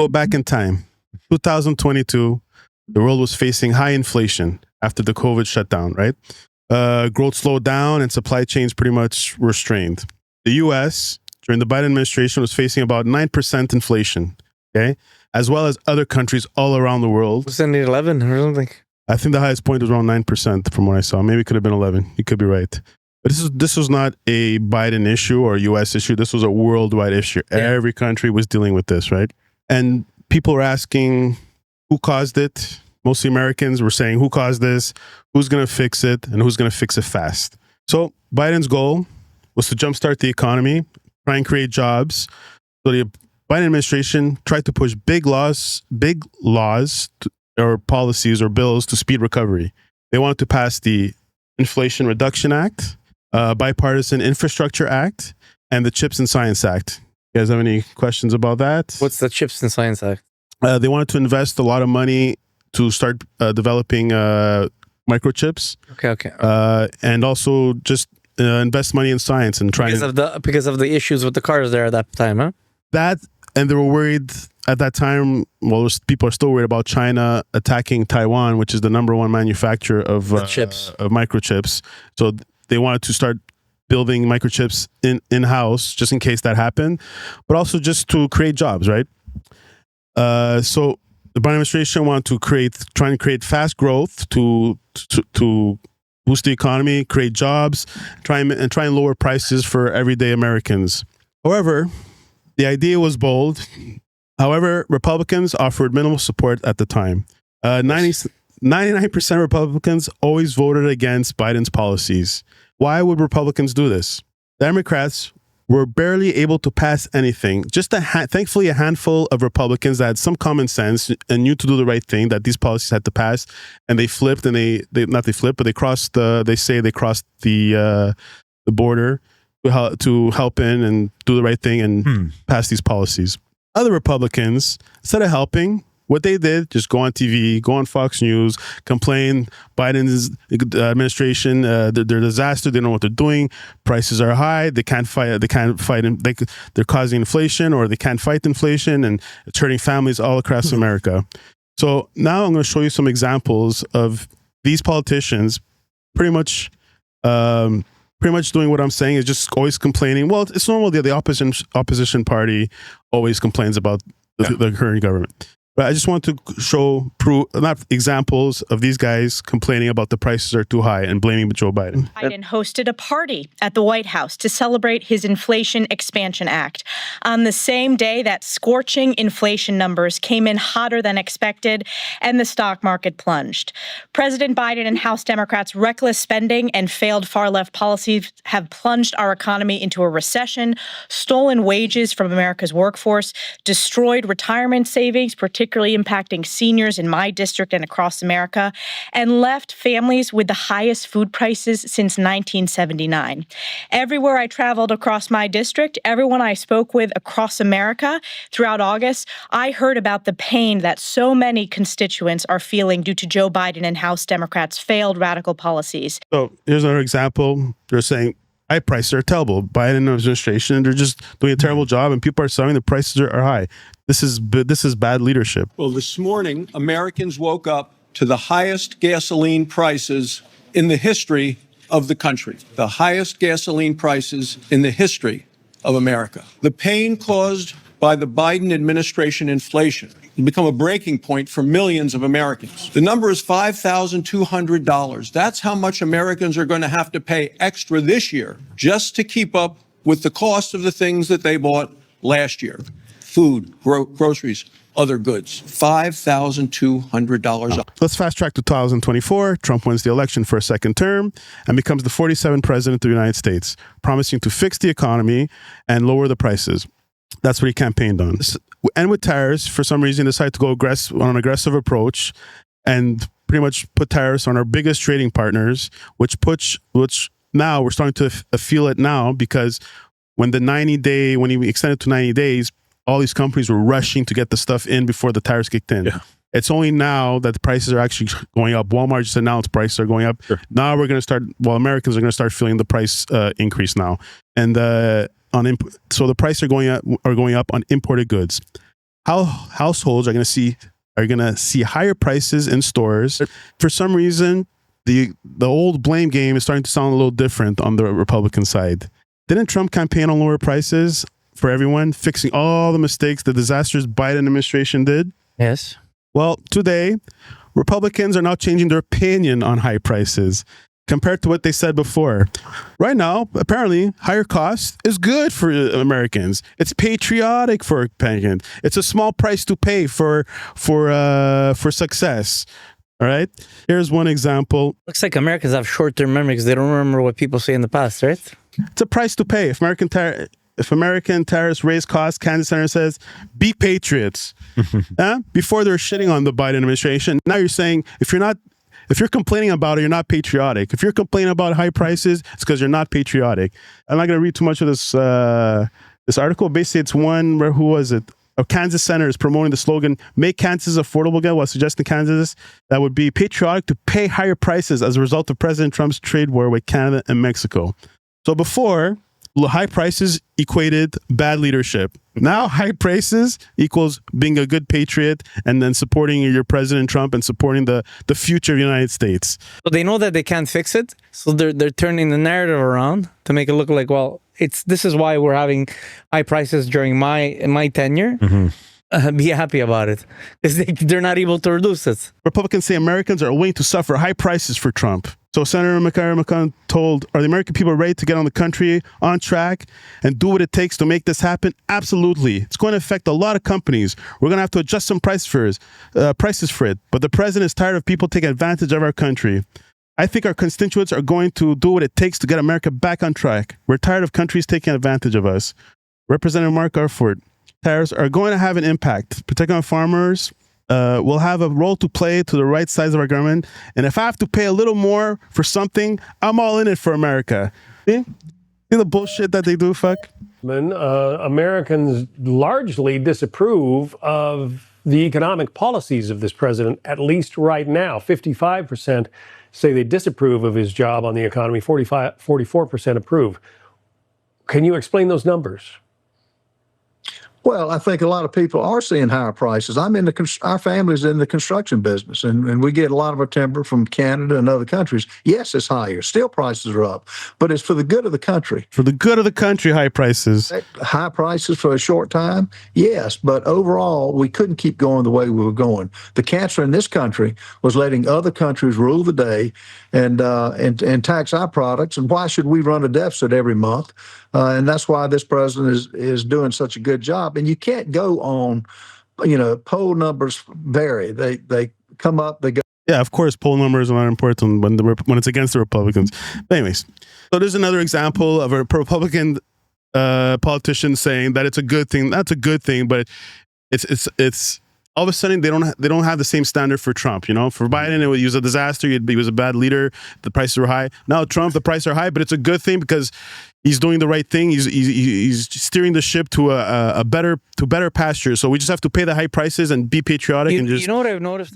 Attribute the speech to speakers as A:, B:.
A: Go back in time. 2022, the world was facing high inflation after the COVID shutdown, right? Growth slowed down and supply chains pretty much restrained. The US, during the Biden administration, was facing about 9% inflation, okay? As well as other countries all around the world.
B: Wasn't it 11 or something?
A: I think the highest point was around 9% from what I saw. Maybe it could have been 11. You could be right. But this was not a Biden issue or a US issue. This was a worldwide issue. Yeah. Every country was dealing with this, right? And people were asking who caused it. Mostly Americans were saying, who caused this? Who's going to fix it? And who's going to fix it fast? So Biden's goal was to jumpstart the economy, try and create jobs. So the Biden administration tried to push big laws or policies or bills to speed recovery. They wanted to pass the Inflation Reduction Act, Bipartisan Infrastructure Act, and the Chips and Science Act. You guys have any questions about that?
B: What's the Chips and Science Act?
A: They wanted to invest a lot of money to start developing microchips.
B: Okay.
A: And also just invest money in science and try
B: because of the issues with the cars there at that time, huh?
A: That, and they were worried at that time. Well, people are still worried about China attacking Taiwan, which is the #1 manufacturer of microchips. So they wanted to start building microchips in-house just in case that happened, but also just to create jobs, right? So the Biden administration wanted to try and create fast growth to boost the economy, create jobs, try and lower prices for everyday Americans. However, the idea was bold. However, Republicans offered minimal support at the time. 99% of Republicans always voted against Biden's policies. Why would Republicans do this? Democrats were barely able to pass anything. Just thankfully, a handful of Republicans that had some common sense and knew to do the right thing, that these policies had to pass, and they flipped, and they crossed the border to help in and do the right thing and pass these policies. Other Republicans, instead of helping, what they did, just go on TV, go on Fox News, complain Biden's administration, they're a disaster, they don't know what they're doing, prices are high, they're causing inflation, or they can't fight inflation, and it's hurting families all across America. So now I'm going to show you some examples of these politicians pretty much doing what I'm saying, is just always complaining. Well, it's normal that the opposition party always complains about the current government. But I just want to show examples of these guys complaining about the prices are too high and blaming Joe Biden.
C: Biden hosted a party at the White House to celebrate his Inflation Expansion Act. On the same day, that scorching inflation numbers came in hotter than expected, and the stock market plunged. President Biden and House Democrats' reckless spending and failed far-left policies have plunged our economy into a recession, stolen wages from America's workforce, destroyed retirement savings, particularly impacting seniors in my district and across America, and left families with the highest food prices since 1979. Everywhere I traveled across my district, everyone I spoke with across America throughout August, I heard about the pain that so many constituents are feeling due to Joe Biden and House Democrats' failed radical policies. So
A: here's another example. They're saying, high prices are terrible. Biden administration, they're just doing a terrible job, and people are saying the prices are high. This is bad leadership.
D: Well, this morning, Americans woke up to the highest gasoline prices in the history of the country. The highest gasoline prices in the history of America. The pain caused by the Biden administration inflation has become a breaking point for millions of Americans. The number is $5,200. That's how much Americans are going to have to pay extra this year just to keep up with the cost of the things that they bought last year. Food, groceries, other goods. $5,200.
A: Let's fast track to 2024. Trump wins the election for a second term and becomes the 47th president of the United States, promising to fix the economy and lower the prices. That's what he campaigned on. And with tariffs, for some reason, decided to go on an aggressive approach and pretty much put tariffs on our biggest trading partners, which now we're starting to feel it now, because when he extended to 90 days, all these companies were rushing to get the stuff in before the tariffs kicked in. Yeah. It's only now that the prices are actually going up. Walmart just announced prices are going up. Sure. Now Americans are going to start feeling the price increase now. And so the prices are going up on imported goods. how households are going to see higher prices in stores. For some reason, the old blame game is starting to sound a little different on the Republican side. Didn't Trump campaign on lower prices for everyone, fixing all the mistakes the disastrous Biden administration did?
B: Yes.
A: Well, today, Republicans are now changing their opinion on high prices compared to what they said before. Right now, apparently, higher cost is good for Americans. It's patriotic for Americans. It's a small price to pay for success. All right. Here's one example.
B: Looks like Americans have short-term memory because they don't remember what people say in the past, right?
A: It's a price to pay. If American tariffs raise costs, Kansas Center says, be patriots. Before they're shitting on the Biden administration, now you're saying if you're complaining about it, you're not patriotic. If you're complaining about high prices, it's because you're not patriotic. I'm not going to read too much of this article. Basically, it's one where, who was it? A Kansas Center is promoting the slogan, make Kansas affordable again, while suggesting Kansas that would be patriotic to pay higher prices as a result of President Trump's trade war with Canada and Mexico. So before, high prices equated bad leadership. Now high prices equals being a good patriot and then supporting your President Trump and supporting the future of the United States.
B: So they know that they can't fix it, so they're turning the narrative around to make it look like, well, this is why we're having high prices during my tenure. Be happy about it because they're not able to reduce it.
A: Republicans say Americans are willing to suffer high prices for Trump. So Senator McCarran told, are the American people ready to get on the country on track and do what it takes to make this happen? Absolutely. It's going to affect a lot of companies. We're going to have to adjust some prices for it. But the president is tired of people taking advantage of our country. I think our constituents are going to do what it takes to get America back on track. We're tired of countries taking advantage of us. Representative Mark Garford, tariffs are going to have an impact. Protecting our farmers will have a role to play to the right size of our government. And if I have to pay a little more for something, I'm all in it for America. See the bullshit that they do, fuck?
E: Americans largely disapprove of the economic policies of this president, at least right now. 55% say they disapprove of his job on the economy, 44% approve. Can you explain those numbers?
F: Well, I think a lot of people are seeing higher prices. Our family's in the construction business, and we get a lot of our timber from Canada and other countries. Yes, it's higher. Steel prices are up, but it's for the good of the country.
A: For the good of the country, high prices.
F: High prices for a short time, yes, but overall, we couldn't keep going the way we were going. The cancer in this country was letting other countries rule the day and tax our products. And why should we run a deficit every month? And that's why this president is doing such a good job. And you can't go on, poll numbers vary. They come up, they go.
A: Yeah, of course, poll numbers are not important when it's against the Republicans. But anyways, so there's another example of a Republican politician saying that it's a good thing. That's a good thing, but it's all of a sudden they don't have the same standard for Trump. For Biden, he was a disaster. He was a bad leader. The prices were high. Now Trump, the prices are high, but it's a good thing because he's doing the right thing. He's steering the ship to better pasture. So we just have to pay the high prices and be patriotic.
B: You know what I've noticed?